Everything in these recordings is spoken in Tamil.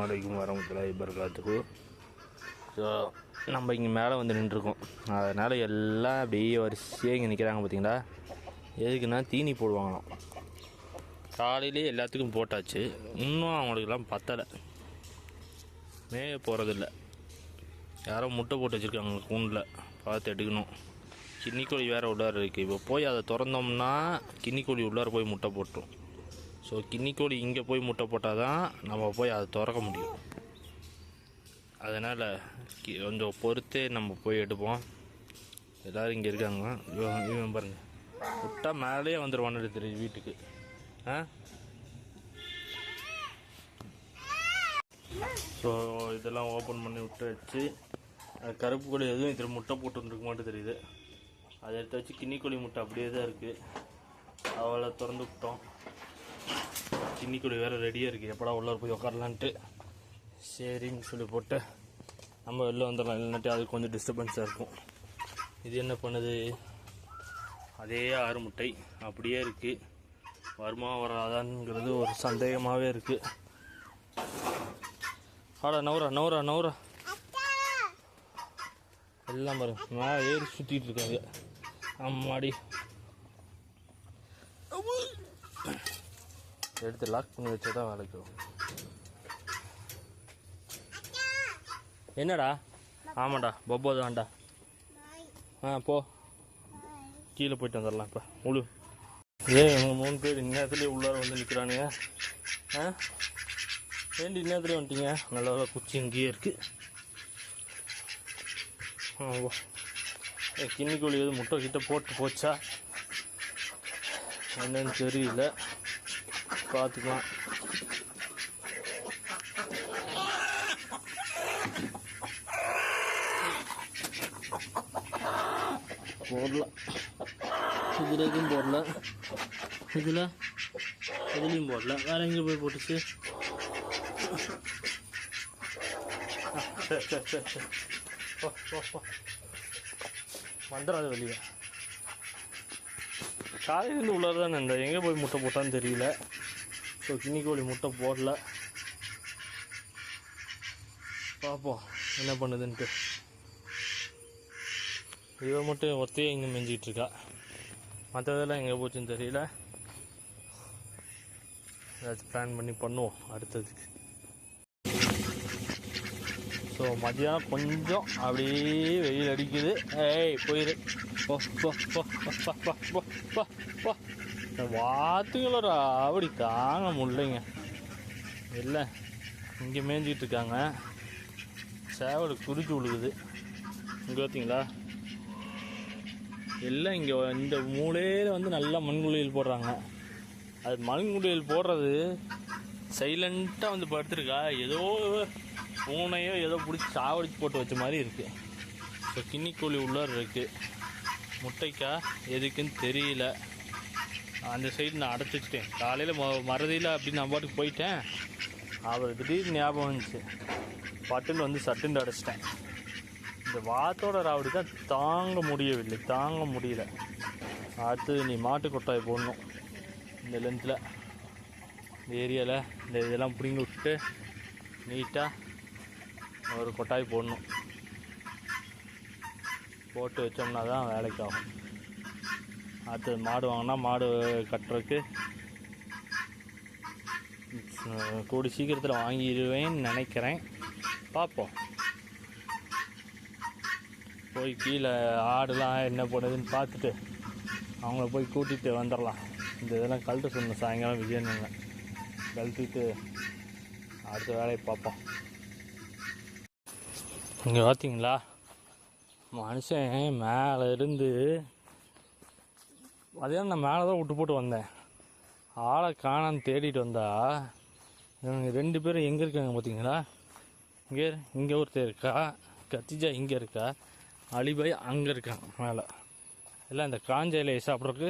அலைக்கும் வரமத்துல்லாஹி வபரகாத்துஹு. ஸோ நம்ம இங்கே மேலே வந்து நின்றுருக்கோம். அதனால் எல்லாம் அப்படியே வரிசையாக இங்கே நிற்கிறாங்க. பார்த்தீங்களா, எதுக்குன்னா தீனி போடுவாங்களாம். காலையிலே எல்லாத்துக்கும் போட்டாச்சு, இன்னும் அவங்களுக்கெல்லாம் பத்தலை, மேய போகிறதில்ல. யாரோ முட்டை போட்டு வச்சுருக்காங்க கூண்டில், பார்த்து எடுக்கணும். கின்னிக்கோழி வேறு உள்ளார இருக்குது. இப்போ போய் அதை திறந்தோம்னா கின்னிக்கோழி உள்ளார போய் முட்டை போட்டுரும். ஸோ கின்னிக்கோழி இங்கே போய் முட்டை போட்டால் தான் நம்ம போய் அதை திறக்க முடியும். அதனால் கொஞ்சம் பொறுத்தே நம்ம போய் எடுப்போம். எல்லோரும் இங்கே இருக்காங்க. இவன் பாருங்கள், முட்டை மேலேயே வந்துடுவான்னு தெரியுது வீட்டுக்கு. ஸோ இதெல்லாம் ஓப்பன் பண்ணி விட்டு வச்சு, கருப்பு கோழி எதுவும் இதில் முட்டை போட்டு வந்துருக்க மாட்டேன் தெரியுது. அதை எடுத்து வச்சு கின்னிக்கோழி முட்டை அப்படியே தான் இருக்குது. அவளை திறந்து விட்டோம். கின்னிக்கோழி வேறு ரெடியாக இருக்குது, எப்படா உள்ளே போய் உட்காரலான்ட்டு. சரின்னு சொல்லி போட்டு நம்ம வெளில வந்துடலாம், இல்லைன்னாட்டி அது கொஞ்சம் டிஸ்டர்பன்ஸாக இருக்கும். இது என்ன பண்ணுது, அதே 6 முட்டை அப்படியே இருக்குது. வருமா வராதான்ங்கிறது ஒரு சந்தேகமாகவே இருக்குது. ஆடா நவுரா நவுரா நவுரா எல்லாம் பாருங்க, மேலே ஏறி சுற்றிட்டு இருக்காங்க. அம்மாடி, எடுத்து லாக் பண்ணி வச்சா தான் வேலைக்கு வரும். என்னடா? ஆமாண்டா, பொப்போ தான்டா. போ, கீழே போயிட்டு வந்துடலாம். இப்போ முழு இவங்க 3 பேர் இந்நேரத்துலேயே உள்ளார வந்து நிற்கிறானுங்க. ஏண்டி இந்நேரத்துலேயே வந்துட்டீங்க? நல்லா குச்சி இங்கேயே இருக்குது. கின்னிக்கோழி எதுவும் முட்டை கிட்ட போட்டு போச்சா என்னன்னு தெரியல, பார்த்துக்கலாம். போடலாம், இதில் எதுவும் போடல, இதுலேயும் போடல. வேறு எங்கே போய் போட்டுச்சு? சரி வந்துடாது வெளியே. காலையிலேருந்து உள்ளார தானே இந்த எங்கே போய் முட்டை போட்டான்னு தெரியல. ஸோ கின்னிக்கோழி முட்டை போடல, பார்ப்போம் என்ன பண்ணுதுன்ட்டு. இவ மட்டும் ஒத்தையே இங்கே மெஞ்சிக்கிட்டு இருக்கா, மற்றதெல்லாம் எங்கே போச்சுன்னு தெரியல. ஏதாச்சும் பிளான் பண்ணி பண்ணுவோம் அடுத்ததுக்கு. ஸோ மதியானம் கொஞ்சம் அப்படியே வெயில் அடிக்குது. போயிரு வாத்துங்களோட அப்படி தாங்க முடியலைங்க. இல்லை இங்கே மேய்ஞ்சிக்கிட்டு இருக்காங்க, சேவல் குறிச்சு விழுகுது. இங்கே பார்த்தீங்களா, எல்லாம் இங்கே இந்த மூலையில் வந்து நல்லா மண்குழியில் போடுறாங்க. அது மண்குழியில் போடுறது சைலண்ட்டாக வந்து படுத்துருக்கா, ஏதோ பூனையோ ஏதோ பிடிச்சி சாவடிச்சு போட்டு வச்ச மாதிரி இருக்குது. ஸோ கின்னிக்கோழி உள்ளார இருக்குது. முட்டைக்கா எதுக்குன்னு தெரியல. அந்த சைடு நான் அடைச்சி வச்சுட்டேன். காலையில் மறதியில் அப்படின்னு நான் பாட்டுக்கு போயிட்டேன். அவர் திடீர்னு ஞாபகம் வந்துச்சு, பட்டுன்னு வந்து சட்டுன்னு அடைச்சிட்டேன். இந்த வாத்தோட ராவடி தான் தாங்க முடியல. அடுத்து நீ மாட்டு கொட்டாய் போடணும். இந்த லென்த்தில் இந்த ஏரியாவில் இந்த இதெல்லாம் பிடிங்கி விட்டு நீட்டாக ஒரு கொட்டாய் போடணும். போட்டு வச்சோம்னா தான் வேலைக்கு ஆகும். அடுத்தது மாடு வாங்கினா மாடு கட்டுறதுக்கு கூடி சீக்கிரத்தில் வாங்கிடுவேன்னு நினைக்கிறேன். பார்ப்போம். போய் கீழே ஆடுலாம் என்ன பண்ணுதுன்னு பார்த்துட்டு அவங்கள போய் கூட்டிகிட்டு வந்துடலாம். இந்த இதெல்லாம் கழட்ட சொன்ன சாயங்காலம் விஜயனுங்க கழட்டிட்டு அடுத்த வேலையை பார்ப்போம். இங்கே பார்த்தீங்களா, மனுஷன் மேலே இருந்து மதியானம் நான் மேலே தான் விட்டு போட்டு வந்தேன். ஆளை காணான்னு தேடிட்டு வந்தா இவங்க 2 பேரும் எங்கே இருக்காங்க பார்த்தீங்களா? இங்கே ஒருத்தர் இருக்கா, கத்திஜா இங்கே இருக்கா, அலிபாய் அங்கே இருக்காங்க மேலே. எல்லாம் இந்த காஞ்ச இலையை சாப்பிட்றதுக்கு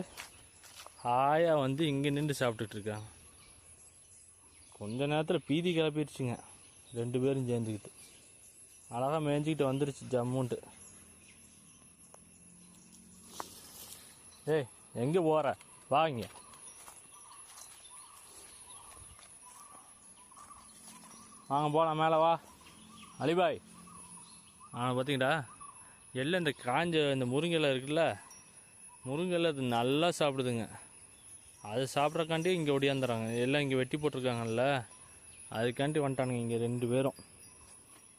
ஆயா வந்து இங்கே நின்று சாப்பிட்டுட்ருக்காங்க. கொஞ்ச நேரத்தில் பீதி கிளப்பிடுச்சுங்க 2 பேரும் சேர்ந்துக்கிட்டு. அழகாக மேய்ஞ்சிக்கிட்டு வந்துருச்சு ஜம்முன்ட்டு. எங்கே போகிற? வாங்க. வாங்க போகலாம், மேலே வா அலிபாய். பார்த்தீங்கடா எல்லாம் இந்த காஞ்ச இந்த முருங்கை இருக்குல்ல, முருங்கை அது நல்லா சாப்பிடுதுங்க. அது சாப்பிட்றக்காண்டி இங்கே ஒடியாந்துறாங்க. எல்லாம் இங்கே வெட்டி போட்டிருக்காங்கல்ல, அதுக்காண்டி வந்துட்டானுங்க இங்கே 2 பேரும்.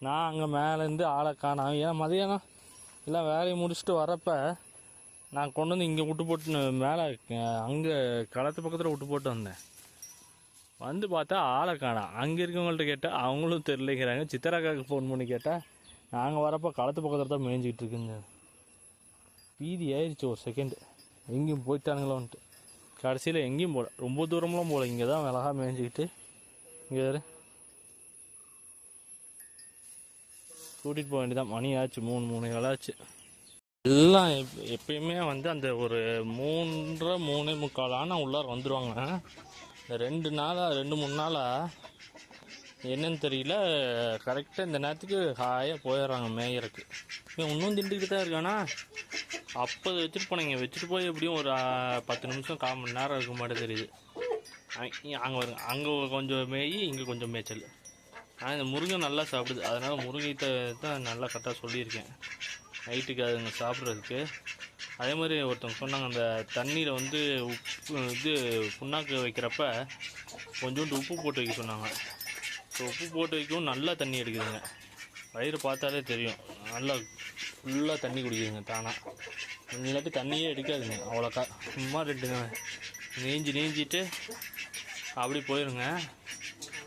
நான் அங்கே மேலேருந்து ஆளை காணோம். ஏன்னா மதியானம் எல்லாம் வேலையை முடிச்சுட்டு வரப்போ நான் கொண்டு வந்து இங்கே விட்டு போட்டு மேலே அங்கே களத்து பக்கத்தில் விட்டு போட்டு வந்தேன். வந்து பார்த்தா ஆளை காணோம். அங்கே இருக்கவங்கள்ட்ட கேட்டால் அவங்களும் தெரிலிக்கிறாங்க. சித்தராக்காவுக்கு ஃபோன் பண்ணி கேட்டால் நாங்கள் வரப்போ களத்து பக்கத்தில் தான் மேய்ஞ்சிக்கிட்டு இருக்குங்க. பீதி ஆயிடுச்சு ஒரு செகண்டு, எங்கேயும் போயிட்டானுங்களோன்ட்டு. கடைசியில் எங்கேயும் போகல, ரொம்ப தூரம்லாம் போகல, இங்கே தான் அழகாக மேய்ஞ்சிக்கிட்டு இங்கே வேறு கூட்டிகிட்டு போக வேண்டியதான். மணி ஆச்சு 3 ஆச்சு. எல்லாம் எப்பயுமே வந்து அந்த ஒரு 3:30 3:45 ஆனால் உள்ளார வந்துடுவாங்க. இந்த 2-3 நாளாக என்னன்னு தெரியல, கரெக்டாக இந்த நேரத்துக்கு ஹாயாக போயிடுறாங்க மேயறக்கு. இன்னும் திண்டுக்கிட்டு தான் இருக்கானா. அப்போ வச்சுட்டு போனீங்க, வச்சுட்டு போய் எப்படியும் ஒரு 10 நிமிஷம் 1/4 மணி நேரம் இருக்க மாட்டே தெரியுது. அங்கே வருங்க, அங்கே கொஞ்சம் மேய், இங்கே கொஞ்சம் மேய்ச்சல். இந்த முருங்கை நல்லா சாப்பிடுது, அதனால் முருங்கை தான் நல்லா கரெக்டாக சொல்லியிருக்கேன் நைட்டுக்கு அதுங்க சாப்பிட்றதுக்கு. அதே மாதிரி ஒருத்தவங்க சொன்னாங்க, அந்த தண்ணியில் வந்து உப்பு புண்ணாக்கு வைக்கிறப்ப கொஞ்சோண்டு உப்பு போட்டு வைக்க சொன்னாங்க. ஸோ உப்பு போட்டு வைக்கவும் நல்லா தண்ணி எடுக்குதுங்க. வயிறு பார்த்தாலே தெரியும், நல்லா ஃபுல்லாக தண்ணி குடிக்குதுங்க தானாக. இல்லாட்டி தண்ணியே எடுக்காதுங்க அவ்வளோக்கா. சும்மா 2 நீஞ்சிட்டு அப்படி போயிடுங்க.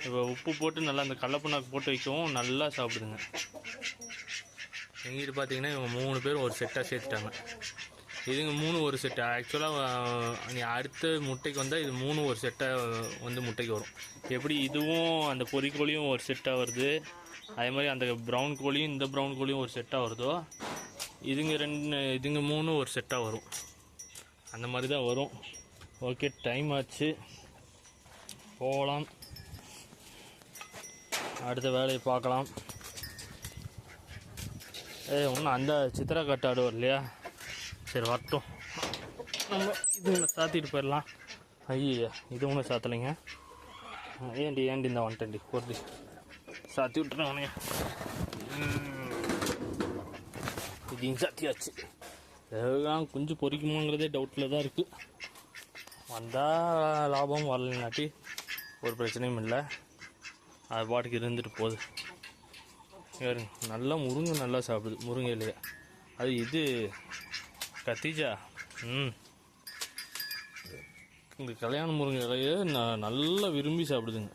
இப்போ உப்பு போட்டு நல்லா அந்த கடலப்புண்ணாக்கு போட்டு வைக்கவும் நல்லா சாப்பிடுதுங்க. எங்கிட்ட பார்த்தீங்கன்னா இவங்க 3 பேரும் ஒரு செட்டாக சேர்த்துட்டாங்க. இதுங்க 3 ஒரு செட்டு. ஆக்சுவலாக நீ அடுத்த முட்டைக்கு வந்தால் இது 3 ஒரு செட்டாக வந்து முட்டைக்கு வரும். எப்படி இதுவும் அந்த பொறிக்கோழியும் ஒரு செட்டாக வருது, அதே மாதிரி அந்த ப்ரௌன் கோழியும் இந்த ப்ரௌன் கோழியும் ஒரு செட்டாக வருதோ, இதுங்க 3 ஒரு செட்டாக வரும். அந்த மாதிரி தான் வரும். ஓகே, டைம் ஆச்சு, போகலாம், அடுத்த வேலையை பார்க்கலாம். ஒன்றும் அந்த சித்திரா கட்டாடு வரலையா? சரி வரட்டும், நம்ம இது ஒன்று சாத்திட்டு போயிடலாம். ஐயா இது ஒன்றும் சாத்தலைங்க. ஏண்டி இந்த 120 பொருதி சாத்தி விட்டுறேன் உனைய. இதையும் சாத்தியாச்சு. எல்லாம் குஞ்சு பொறிக்குமாங்கிறதே டவுட்டில் தான் இருக்குது. வந்தால் லாபம், வரலனாட்டி ஒரு பிரச்சனையும் இல்லை, அது பாட்டுக்கு இருந்துட்டு போகுது. நல்லா முருங்கை நல்லா சாப்பிடுது, முருங்கையிலேயே. அது இது கத்திஜா, இந்த கல்யாண முருங்கை இலையை நல்லா விரும்பி சாப்பிடுதுங்க.